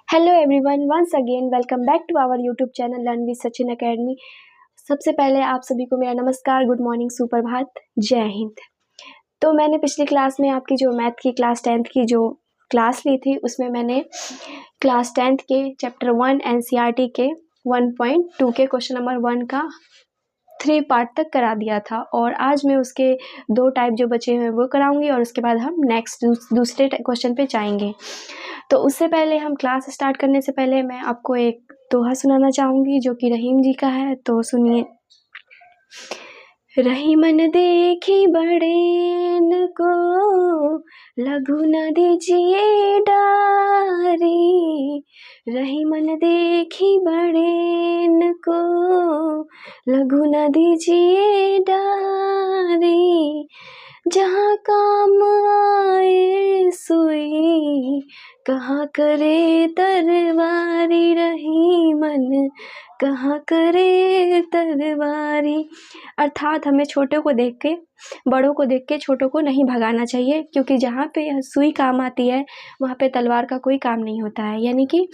Hello everyone, once again welcome back to our YouTube channel learn with Sachin academy. सबसे पहले आप सभी को मेरा नमस्कार, गुड मॉर्निंग, सुप्रभात, जय हिंद। तो मैंने पिछली क्लास में आपकी जो मैथ की क्लास 10th की जो क्लास ली थी उसमें मैंने क्लास 10th के चैप्टर 1 एनसीईआरटी के 1.2 के क्वेश्चन नंबर 1 का 3 पार्ट तक करा दिया था और आज मैं उसके 2 टाइप जो बचे हुए वो कराऊंगी और उसके बाद हम नेक्स्ट दूसरे क्वेश्चन पे जाएंगे। तो उससे पहले हम क्लास स्टार्ट करने से पहले मैं आपको एक दोहा सुनाना चाहूँगी जो कि रहीम जी का है, तो सुनिए। रहीमन देखी बड़ेन को लघु न दीजिए डारी, रहीमन देखी बड़ेन को लघु न दीजिए डारी, जहाँ काम आए सुई कहाँ करे तरवारी, रहीमन कहाँ करे तरवारी। अर्थात हमें छोटों को देख के बड़ों को देख के छोटों को नहीं भगाना चाहिए, क्योंकि जहाँ पे सुई काम आती है वहाँ पे तलवार का कोई काम नहीं होता है। यानी कि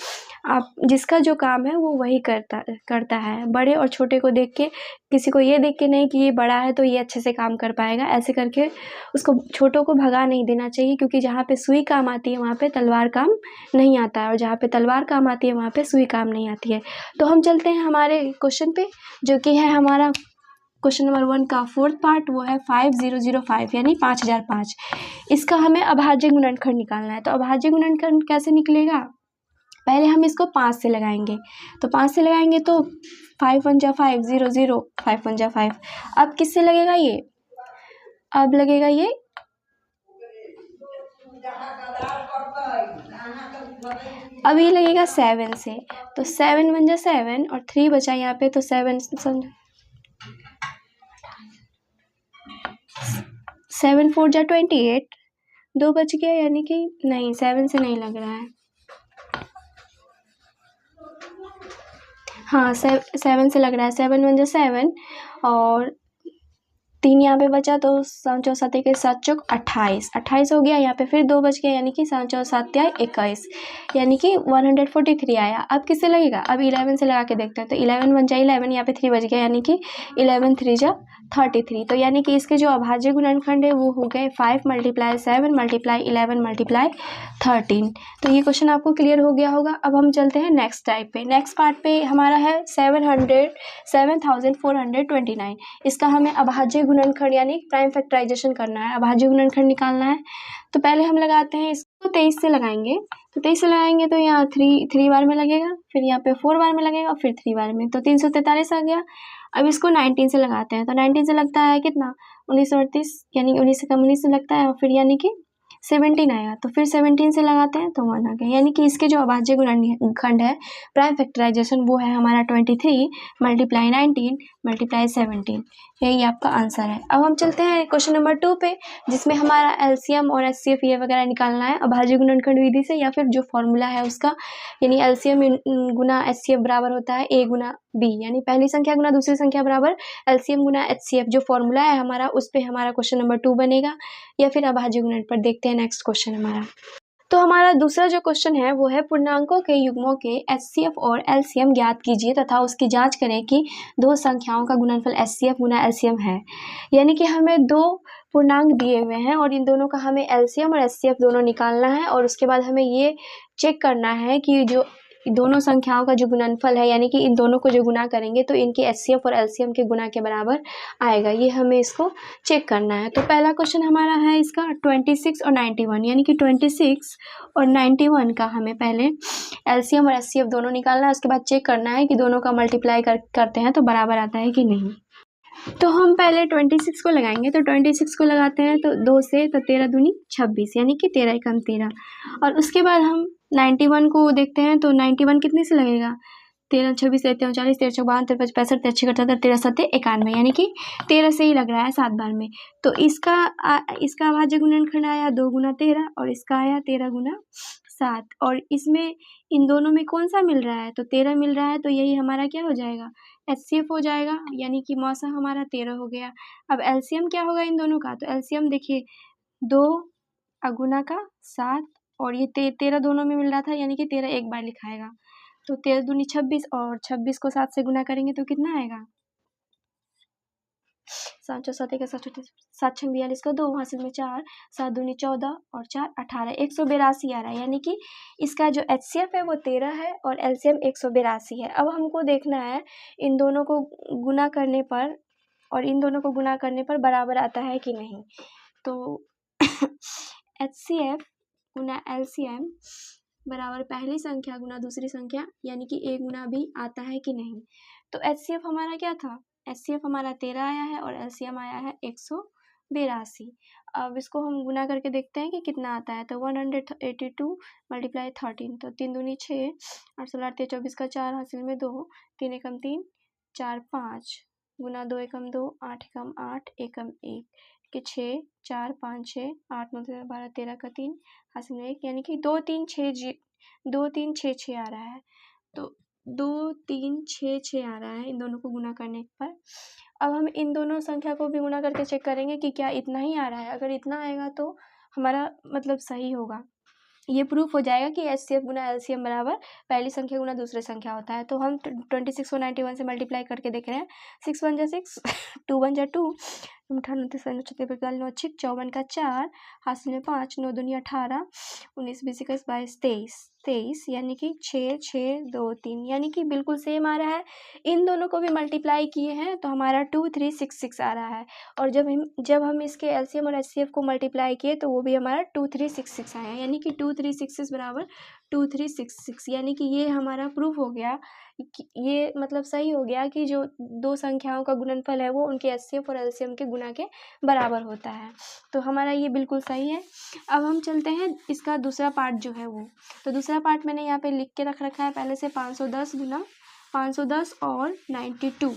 आप जिसका जो काम है वो वही करता है। बड़े और छोटे को देख के, किसी को ये देख के नहीं कि ये बड़ा है तो ये अच्छे से काम कर पाएगा, ऐसे करके उसको छोटों को भगा नहीं देना चाहिए, क्योंकि जहाँ पे सुई काम आती है वहाँ पे तलवार काम नहीं आता है और जहाँ पे तलवार काम आती है वहाँ पे सुई काम नहीं आती है। तो हम चलते हैं हमारे क्वेश्चन पे, जो कि है हमारा क्वेश्चन नंबर 1 का 4th पार्ट, वो है 5005 यानी 5005। इसका हमें अभाज्य गुणनखंड निकालना है। तो अभाज्य गुणनखंड कैसे निकलेगा? पहले हम इसको 5 से लगाएंगे। तो 5 से लगाएंगे तो 5 1 जा 5, 0 0, 5 1 जा 5। अब किससे लगेगा ये? अब लगेगा ये अब ये लगेगा 7 से। तो 7 1 जा 7 और 3 बचा यहाँ पे, तो 7 4 जा 28, 2 बच गया, यानी कि नहीं 7 से नहीं लग रहा है। हाँ 7 से लग रहा है। 7 1 जा 7 और 3 यहाँ पे बचा, तो 7 4 7 21 7 चौक 28, 28 हो गया। यहाँ पे फिर 2 बच गया, यानी कि 7 4 7 21, यानी कि 143 आया। अब किससे लगेगा? अब 11 से लगा के देखते हैं। तो 11 1 जा 11, यहाँ पे 3 बच गया, यानी कि 11 3 जा 33। तो यानी कि इसके जो अभाज्य गुणनखंड है वो हो गए 5 × 7 × 11 × 13। तो ये क्वेश्चन आपको क्लियर हो गया होगा। अब हम चलते हैं नेक्स्ट टाइप पे। नेक्स्ट पार्ट पे हमारा है 7429। इसका हमें अभाज्य गुणनखंड यानी प्राइम फैक्टराइजेशन करना है, अभाज्य गुणनखंड निकालना है। तो पहले हम लगाते हैं इसको 23 से लगाएंगे। तो 23 से लगाएंगे तो यहाँ 3 बार में लगेगा, फिर यहाँ पे 4 बार में लगेगा, फिर 3 बार में, तो 343 आ गया। अब इसको 19 से लगाते हैं। तो 19 से लगता है कितना? 1938, यानी 19 से कम 19 से लगता है, और फिर यानी कि 17 आएगा। तो फिर 17 से लगाते हैं तो 1 आ गया। यानी कि इसके जो अभाज्य गुणनखंड है प्राइम फैक्टराइजेशन वो है हमारा 23 × 19 × 17। यही आपका आंसर है। अब हम चलते हैं क्वेश्चन नंबर 2 पे, जिसमें हमारा एलसीएम और एचसीएफ ये वगैरह निकालना है अभाज्य गुणनखंड विधि से, या फिर जो फॉर्मूला है उसका, यानी एलसीएम गुना एचसीएफ बराबर होता है ए गुना बी, यानी पहली संख्या गुना दूसरी संख्या बराबर एलसीएम गुना एचसीएफ। जो फॉर्मूला है हमारा उस पे हमारा क्वेश्चन नंबर 2 बनेगा, या फिर अभाज्य गुणन पर। देखते हैं नेक्स्ट क्वेश्चन हमारा। तो हमारा दूसरा जो क्वेश्चन है वो है पूर्णांकों के युग्मों के एचसीएफ और एलसीएम ज्ञात कीजिए तथा उसकी जांच करें कि दो संख्याओं का गुणनफल एचसीएफ गुना एलसीएम है। यानी कि हमें दो पूर्णांक दिए हुए हैं और इन दोनों का हमें एलसीएम और एचसीएफ दोनों निकालना है, और उसके बाद हमें ये चेक करना है कि जो दोनों संख्याओं का जो गुणनफल है, यानी कि इन दोनों को जो गुना करेंगे तो इनके एचसीएफ और एलसीएम के गुना के बराबर आएगा। ये हमें इसको चेक करना है। तो पहला क्वेश्चन हमारा है इसका 26 और 91, यानी कि 26 और 91 का हमें पहले एलसीएम और एचसीएफ दोनों निकालना है। उसके बाद चेक करना है कि दोनों का मल्टीप्लाई करते हैं तो बराबर आता है कि नहीं। तो हम पहले 26 को लगाएंगे। तो 26 को लगाते हैं तो 2 से, तो 13 दूनी 26, यानी कि 13 एकम 13। और उसके बाद हम 91 को देखते हैं। तो 91 कितने से लगेगा? 13 26 13 39 13 54 53 65 63 78 13 7 91, यानी कि 13 से ही लग रहा है 7 बार में। तो इसका अभाज्य गुणनखंड आया 2 गुना 13 और इसका आया 13 गुना 7। और इसमें इन दोनों में कौन सा मिल रहा है? तो 13 मिल रहा है, तो यही हमारा क्या हो जाएगा? एचसीएफ हो जाएगा, यानी कि मौसा हमारा 13 हो गया। अब एलसीएम क्या होगा इन दोनों का? तो एलसीएम देखिए 2 गुना का 7 और ये 13 दोनों में मिल रहा था, यानी कि 13 एक बार लिखाएगा। तो 13 दूनी 26 और 26 को 7 से गुना करेंगे तो कितना आएगा? 7 चौ 7 का 7 छंग 42 का 2 हासिल में 4, 7 दूनी 14 और 4 18, 182 आ रहा है। यानी कि इसका जो HCF है वो 13 है और LCM 182 है। अब हमको देखना है इन दोनों को गुना करने पर और इन दोनों को गुना करने पर बराबर आता है कि नहीं। तो HCF गुना LCM बराबर पहली संख्या गुना दूसरी संख्या, यानी कि A गुना B आता है कि नहीं। तो HCF हमारा क्या था? HCF हमारा 13 आया है और LCM आया है 182। अब इसको हम गुना करके देखते हैं कि कितना आता है। तो 182 मल्टीप्लाई 13, तो 3 दूनी 6, 8 16 24 का 4 हासिल में 2, 3 एकम 3, 4 5 गुना 2 एकम 2, 8 एकम 8, एकम 1 के 6 4 5 6 8 9 12 13 का 3 हासिल में 1, यानी कि 2 3 6 2 3 6 6 आ रहा है। तो 2 3 6 6 आ रहा है इन दोनों को गुना करने पर। अब हम इन दोनों संख्या को भी गुना करके चेक करेंगे कि क्या इतना ही आ रहा है। अगर इतना आएगा तो हमारा मतलब सही होगा, ये प्रूफ हो जाएगा कि HCF गुना LCM बराबर पहली संख्या गुना दूसरी संख्या होता है। तो हम 26 को 91 से मल्टीप्लाई करके देख रहे हैं। 6 1 जा 6, 2 1 जा 2, 98 36 45 9 6 54 का 4 हासिल में 5, 9 दूनी 18, 19 20 21 22 23, यानी कि 6 6 2 3, यानी कि बिल्कुल सेम आ रहा है। इन दोनों को भी मल्टीप्लाई किए हैं तो हमारा 2366 आ रहा है। और जब हम इसके LCM और HCF को मल्टीप्लाई किए तो वो भी हमारा 2366 आया, यानी कि 2366 बराबर 2366, यानी कि ये हमारा प्रूफ हो गया कि ये मतलब सही हो गया कि जो दो संख्याओं का गुणनफल है वो उनके HCF और LCM के गुना के बराबर होता है। तो हमारा ये बिल्कुल सही है। अब हम चलते हैं इसका दूसरा पार्ट जो है वो। तो दूसरा पार्ट मैंने यहाँ पे लिख के रख रखा है पहले से, 510 गुना 510 और 92।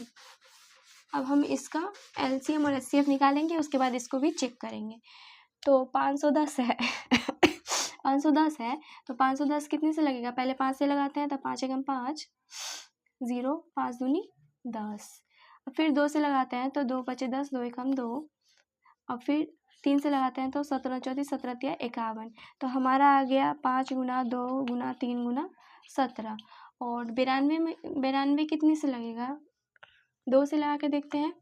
अब हम इसका LCM और HCF निकालेंगे, उसके बाद इसको भी चेक करेंगे। तो 510 है 510 है तो 510 कितने से लगेगा? पहले 5 से लगाते हैं तो 5 एकम 5, 0 5 दूनी 10। अब फिर 2 से लगाते हैं तो 2 बचे 10, 2 एकम 2। अब फिर 3 से लगाते हैं तो 17 34 17 तिया 51। तो हमारा आ गया 5 गुना 2 गुना 3 गुना 17। और 92 कितने से लगेगा? 2 से लगा के देखते हैं।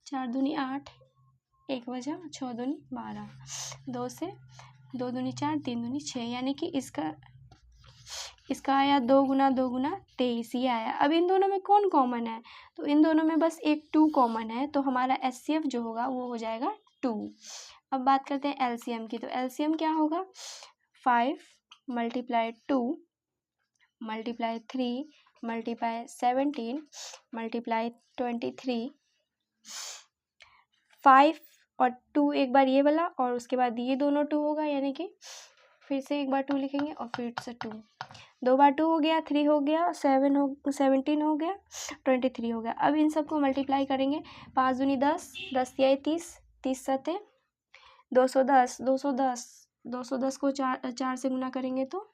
4 दूनी 8, 1 बजा 6 दूनी 12, 2 से 2 दूनी 4, 3 दूनी 6, यानी कि इसका आया 2 गुना 23 ये आया। अब इन दोनों में कौन कॉमन है? तो इन दोनों में बस एक 2 कॉमन है, तो हमारा HCF जो होगा वो हो जाएगा 2। अब बात करते हैं LCM की। तो LCM क्या होगा? 5 मल्टीप्लाई 2 मल्टीप्लाई 3 मल्टीप्लाई 17 मल्टीप्लाई 23, 5 और 2 एक बार ये वाला और उसके बाद ये दोनों 2 होगा, यानी कि फिर से एक बार 2 लिखेंगे और फिर से 2, 2 बार 2 हो गया, 3 हो गया, 17 हो गया, 23 हो गया। अब इन सबको मल्टीप्लाई करेंगे। 5 दूनी 10, 10 तिया 30, 30 सते 210, 210 को 4 से गुना करेंगे तो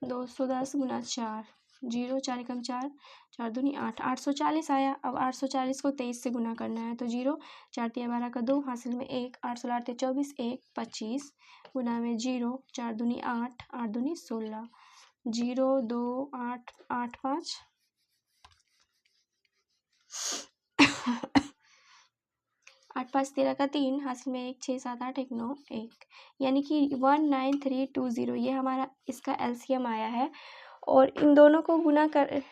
210 गुना 4, 0 4 एकम 4, 4 दूनी 8, 840 आया। अब 840 को 23 से गुना करना है तो 0 4 तिया 12 का 2 हासिल में 1, 8 16 8 24 1 25 गुना में 0 4 दूनी 8, 8 दूनी 16, 0 2 8 8 5 8 5 13 का 3 हासिल में 1 6 7 8 1 9 1, यानी कि 19320 ये हमारा इसका LCM आया है। और इन दोनों को गुना कर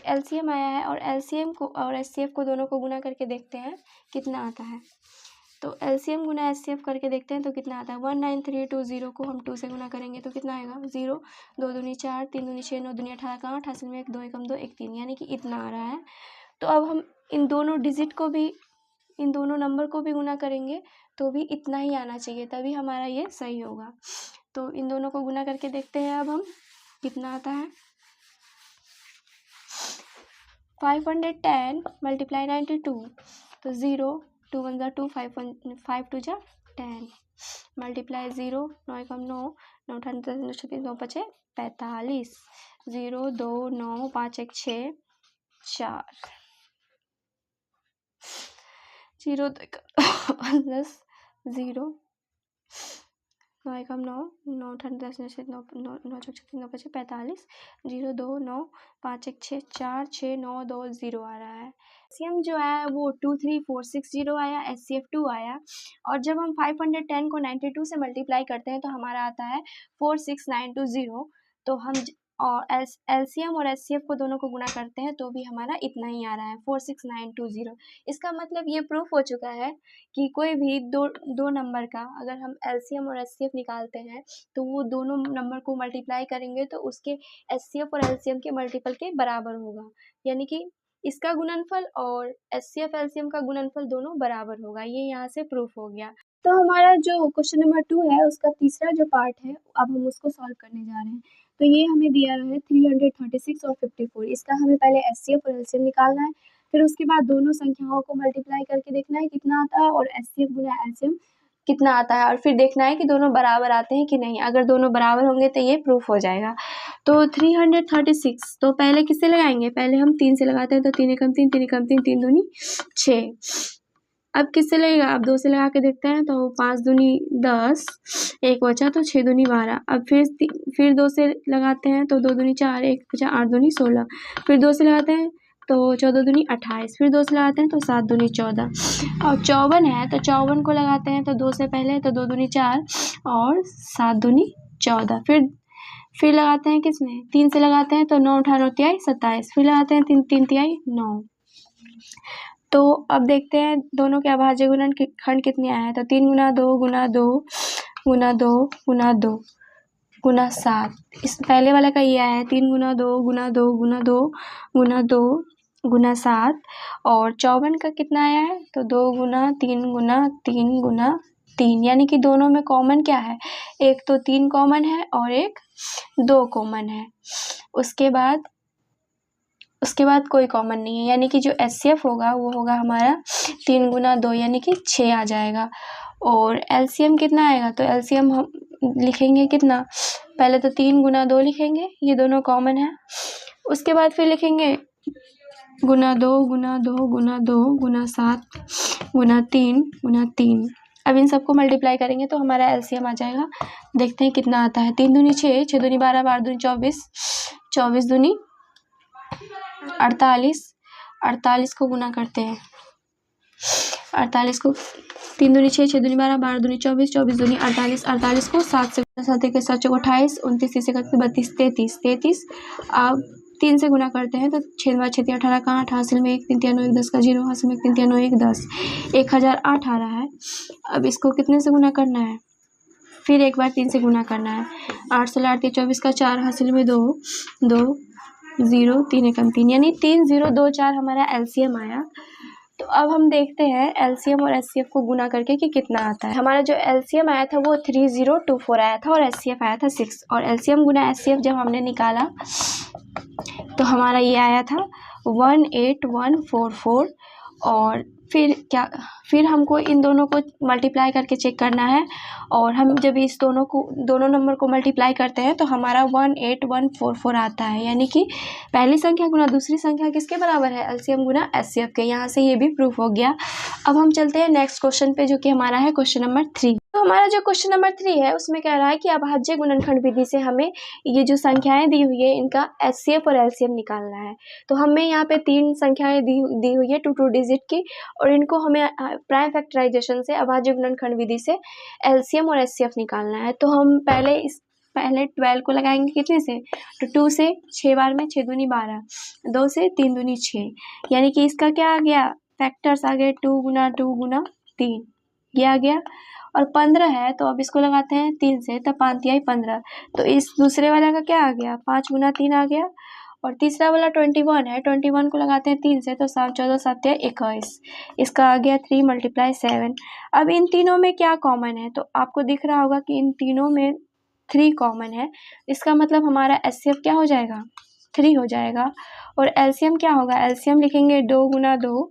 LCM आया है और LCM को और HCF को दोनों को गुना करके देखते हैं कितना आता है। तो LCM गुना HCF करके देखते हैं तो कितना आता है। 19320 को हम 2 से गुना करेंगे तो कितना आएगा? 0 2 दूनी 4, 3 दूनी 6, 9 दूनी 18 का 8 हासिल में 1 2 एकम 2 1 3, यानी कि इतना आ रहा है। तो अब हम इन दोनों डिजिट को भी इन दोनों नंबर को भी गुना करेंगे तो भी इतना ही आना चाहिए, तभी हमारा ये सही होगा। तो इन दोनों को गुना करके देखते हैं अब हम कितना आता है। 510 मल्टीप्लाई 92, तो 0 2 1 2 5 2 जा 10 मल्टीप्लाई 0 9 एकम 9 9 18 9 36 9 5 45, 0 2 9 5 1 6 4, 0 2 10 0 9 एकम 9, 9 8 10 9 9 9 9 9 5 45 0 2 9 5 1 6 4 6 9 2 0 आ रहा है। एलसीएम जो है वो 23460 आया, एचसीएफ 2 आया, और जब हम 510 को 92 से मल्टीप्लाई करते हैं तो हमारा आता है 46920। तो हम और एलसीएम और एचसीएफ को दोनों को गुणा करते हैं तो भी हमारा इतना ही आ रहा है 46920। इसका मतलब ये प्रूफ हो चुका है कि कोई भी दो नंबर का अगर हम एलसीएम और एचसीएफ निकालते हैं तो वो दोनों नंबर को मल्टीप्लाई करेंगे तो उसके एचसीएफ और एलसीएम के मल्टीपल के बराबर होगा, यानी कि इसका गुणनफल और एचसीएफ एलसीएम का गुणनफल दोनों बराबर होगा। ये यहाँ से प्रूफ हो गया। तो हमारा जो क्वेश्चन नंबर 2 है उसका तीसरा जो पार्ट है अब हम उसको सॉल्व करने जा रहे हैं। तो ये हमें दिया है 336 और 54। इसका हमें पहले एचसीएफ और एलसीएम निकालना है, फिर उसके बाद दोनों संख्याओं को मल्टीप्लाई करके देखना है कितना आता है और एचसीएफ गुना एलसीएम कितना आता है, और फिर देखना है कि दोनों बराबर आते हैं कि नहीं। अगर दोनों बराबर होंगे तो ये प्रूफ हो जाएगा। तो 336 तो पहले किससे लगाएंगे, पहले हम 3 से लगाते हैं। तो 3 एकम 3, 3 एकम 3, 3 दूनी 6। अब किससे लगेगा, अब 2 से लगा के देखते हैं। तो 5 दूनी 10, 1 बचा तो 6 दूनी 12। अब फिर 2 से लगाते हैं तो 2 दूनी 4, 1 बचा 8 दूनी 16। फिर 2 से लगाते हैं तो 14 दूनी 28। फिर 2 से लगाते हैं तो 7 दूनी 14। और 54 है तो 54 को लगाते हैं तो 2 से पहले तो 2 दूनी 4 और 7 दूनी 14। फिर लगाते हैं किसमें, 3 से लगाते हैं तो 9 8 9 तिहाई 27। फिर लगाते हैं 3 3 तिहाई 9। तो अब देखते हैं दोनों के अभाज्य गुणनखंड कितने आए हैं। तो 3 गुना 2 गुना 2 गुना 2 गुना 2 गुना 7। इस पहले वाला का ये आया है 3 गुना 2 गुना 2 गुना 2 गुना 2 गुना 7। और 54 का कितना आया है, तो 2 गुना 3 गुना 3 गुना 3, यानी कि दोनों में कॉमन क्या है, एक तो 3 कॉमन है और एक 2 कॉमन है। उसके बाद कोई कॉमन नहीं है, यानी कि जो एचसीएफ होगा वो होगा हमारा 3 गुना 2 यानी कि 6 आ जाएगा। और एलसीएम कितना आएगा, तो एलसीएम हम लिखेंगे कितना, पहले तो 3 गुना 2 लिखेंगे, ये दोनों कॉमन है। उसके बाद फिर लिखेंगे गुना 2 गुना 2 गुना 2 गुना 7 गुना 3 गुना 3। अब इन सबको मल्टीप्लाई करेंगे तो हमारा एलसीएम आ जाएगा। देखते हैं कितना आता है। 3 दूनी 6, 6 दूनी 12, 12 दूनी 24, 24 दूनी 48, 48 को गुना करते हैं। 48 को 3 दूनी 6, 6 दूनी 12, 12 दूनी 24, 24 दूनी 48, 48 को 7 से 7 के 7 चौको 28, 29 से 32, 33, 33। अब 3 से गुना करते हैं तो 6 बार 6 18 का 8 हासिल में 1 3 3 9 1 10 का 0 हासिल में 1 3 3 9 1 10, 1008 आ रहा है। अब इसको कितने से गुना करना है, फिर एक बार 3 से गुना करना है। 8 से 8 24 का 4 हासिल में 2 2 0 3 एकम 3, यानी 3024 हमारा एलसीएम आया। तो अब हम देखते हैं एलसीएम और एचसीएफ को गुना करके कि कितना आता है। हमारा जो एलसीएम आया था वो 3024 आया था और एचसीएफ आया था 6। और एलसीएम गुना एचसीएफ जब हमने निकाला तो हमारा ये आया था 18144। और फिर हमको इन दोनों को मल्टीप्लाई करके चेक करना है। और हम जब इस दोनों नंबर को मल्टीप्लाई करते हैं तो हमारा 18144 आता है, यानी कि पहली संख्या गुना दूसरी संख्या किसके बराबर है, एलसीएम गुना एचसीएफ के। यहाँ से ये भी प्रूफ हो गया। अब हम चलते हैं नेक्स्ट क्वेश्चन पे, जो कि हमारा है क्वेश्चन नंबर 3। तो हमारा जो क्वेश्चन नंबर 3 है उसमें कह रहा है कि अभाज्य गुणनखंड विधि से हमें ये जो संख्याएं दी हुई है इनका एचसीएफ और एलसीएम निकालना है। तो हमें यहाँ पे 3 संख्याएं दी हुई है 2 डिजिट की, और इनको हमें प्राइम फैक्टराइजेशन से अभाज्य गुणनखंड विधि से एलसीएम और एचसीएफ निकालना है। तो हम पहले 12 को लगाएंगे कितने से, तो 2 से 6 बार में 6 दूनी 12, 2 से 3 दूनी 6, यानी कि इसका क्या आ गया, फैक्टर्स आ गए 2 गुना 2 गुना 3, ये आ गया। और 15 है तो अब इसको लगाते हैं 3 से, तब 5 तिहाई 15। तो इस दूसरे वाला का क्या आ गया, 5 गुना 3 आ गया। और तीसरा वाला 21 है, 21 को लगाते हैं 3 से, तो 7 14 7 तिहाई 21, इसका आ गया 3 × 7। अब इन तीनों में क्या कॉमन है, तो आपको दिख रहा होगा कि इन तीनों में 3 कॉमन है। इसका मतलब हमारा एचसीएफ क्या हो जाएगा, 3 हो जाएगा। और एलसीएम क्या होगा, एलसीएम लिखेंगे 2 गुना 2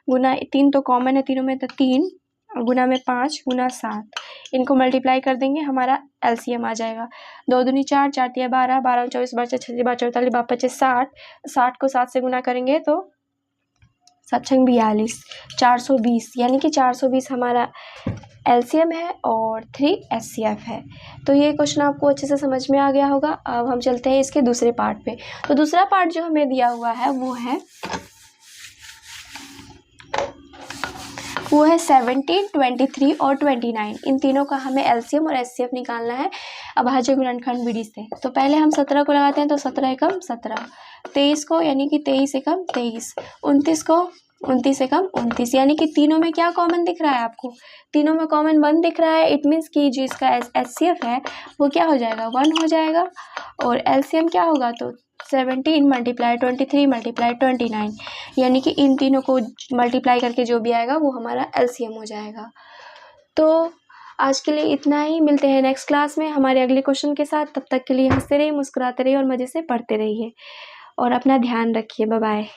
गुना 3 तो कॉमन है तीनों में, तो 3 गुना में 5 गुना 7, इनको मल्टीप्लाई कर देंगे, हमारा एलसीएम आ जाएगा। 2 दूनी 4, 4 तिया 12, 12 24 12 26 12 44 12 25 60, 60 को 7 से गुना करेंगे तो 7 6 42, 420, यानी कि 420 हमारा LCM है और 3 HCF है। तो ये क्वेश्चन आपको अच्छे से समझ में आ गया होगा। अब हम चलते हैं इसके दूसरे पार्ट पे। तो दूसरा पार्ट जो हमें दिया हुआ है वो है 17, 23 और 29। इन तीनों का हमें LCM और HCF निकालना है अभाज्य गुणनखंड विधि से। तो पहले हम 17 को लगाते हैं, तो 17 एकम 17, 23 को यानी कि 23 एकम 23, 29 को 29 एकम 29, यानी कि तीनों में क्या कॉमन दिख रहा है आपको? तीनों में कॉमन 1 दिख रहा है। इट मीन्स कि जो इसका HCF है वो क्या हो जाएगा? 1 हो जाएगा। और LCM क्या होगा? तो 17 × 23 × 29, यानी कि इन तीनों को मल्टीप्लाई करके जो भी आएगा वो हमारा LCM हो जाएगा। तो आज के लिए इतना ही। मिलते हैं नेक्स्ट क्लास में हमारे अगले क्वेश्चन के साथ। तब तक के लिए हंसते रहिए, मुस्कुराते रहिए और मज़े से पढ़ते रहिए और अपना ध्यान रखिए। Bye bye.